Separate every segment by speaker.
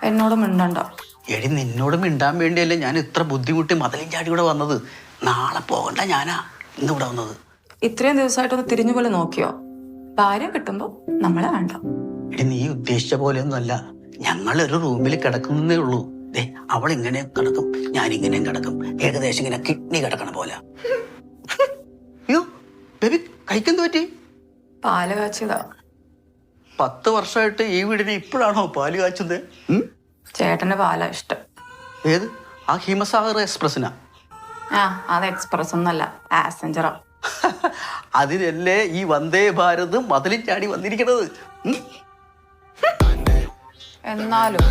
Speaker 1: എന്നോട് മിണ്ടണ്ട.
Speaker 2: എടി നിന്നോട് മിണ്ടാൻ വേണ്ടിയല്ലേ ഞാൻ ഇത്ര ബുദ്ധിമുട്ടി മതിലും ചാടി ഇവിടെ വന്നത്. നാളെ പോകണ്ട ഞാനാ ഇന്ന് ഇവിടെ വന്നത്.
Speaker 1: ഇത്രയും ദിവസമായിട്ടൊന്ന് തിരിഞ്ഞു പോലെ നോക്കിയോ? ഭാര്യ കിട്ടുമ്പോ നമ്മളെ വേണ്ട.
Speaker 2: എടി നീ ഉദ്ദേശിച്ച പോലെയൊന്നുമല്ല. ഞങ്ങളൊരു റൂമിൽ കിടക്കുന്നേ ഉള്ളൂ. ദേ അവൾ ഇങ്ങനെ കിടക്കും, ഞാൻ ഇങ്ങനെയും കിടക്കും. ഏകദേശം ഇങ്ങനെ കിഡ്നി കിടക്കണ പോലെ. അയ്യോ ബേബി കഴിക്കെന്ത് പറ്റി?
Speaker 1: പാല് കാച്ചിയതാ.
Speaker 2: 10 വർഷമായിട്ട് ഈ വീടിന് ഇപ്പോഴാണോ പാല് കാച്ചുന്നത്?
Speaker 1: ചേട്ടന്റെ പാലാ ഇഷ്ടം.
Speaker 2: ഏത്? ആ ഹിമസാഗർ എക്സ്പ്രസിനാ?
Speaker 1: ആ അത് എക്സ്പ്രസ് ഒന്നല്ല, പാസഞ്ചറാ.
Speaker 2: അതിനല്ലേ ഈ വന്ദേ ഭാരത് മതിലും ചാടി വന്നിരിക്കണത്.
Speaker 1: എന്നാലും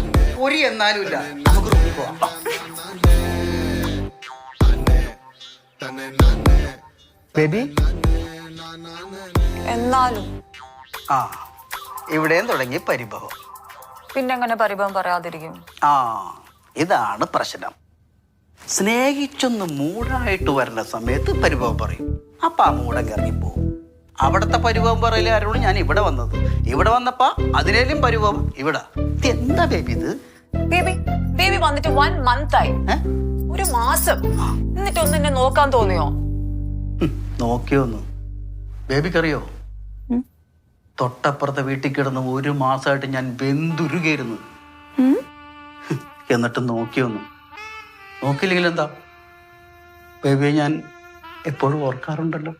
Speaker 2: ഒരു എന്നാലും ഇല്ല, നമുക്ക് റൂമിൽ പോവാം. ബേബി
Speaker 1: എന്നാലും
Speaker 2: ആ ഇവിടെയും തുടങ്ങി പരിഭവം.
Speaker 1: പിന്നെങ്ങനെ പരിഭവം പറയാതിരിക്കും?
Speaker 2: ആ ഇതാണ് പ്രശ്നം. സ്നേഹിച്ചൊന്ന് മൂടായിട്ട് വരുന്ന സമയത്ത് പരിഭവം പറയും. അപ്പൊ ആ മൂടങ്ങ് ഇറങ്ങിപ്പോവും. അവിടുത്തെ പരിഭവം പറയില്ല ആരോട് ഞാൻ ഇവിടെ വന്നത്. ഇവിടെ വന്നപ്പോ അതിനേലും പരിഭവം ഇവിടെ. എന്താ ബേബി ഇത്?
Speaker 1: ബേബി വന്നിട്ട് 1 month ആയി. 1 മാസം എന്നിട്ടൊന്നും എന്നെ നോക്കാൻ തോന്നിയോ?
Speaker 2: നോക്കിയോന്നു ബേബിക്കറിയോ? തൊട്ടപ്പുറത്തെ വീട്ടിൽ കിടന്ന് 1 മാസമായിട്ട് ഞാൻ വെന്തുരുകയായിരുന്നു. എന്നിട്ട് നോക്കിയൊന്നു. നോക്കിയില്ലെങ്കിൽ എന്താ? ബേബിയെ ഞാൻ എപ്പോഴും ഓർക്കാറുണ്ടല്ലോ.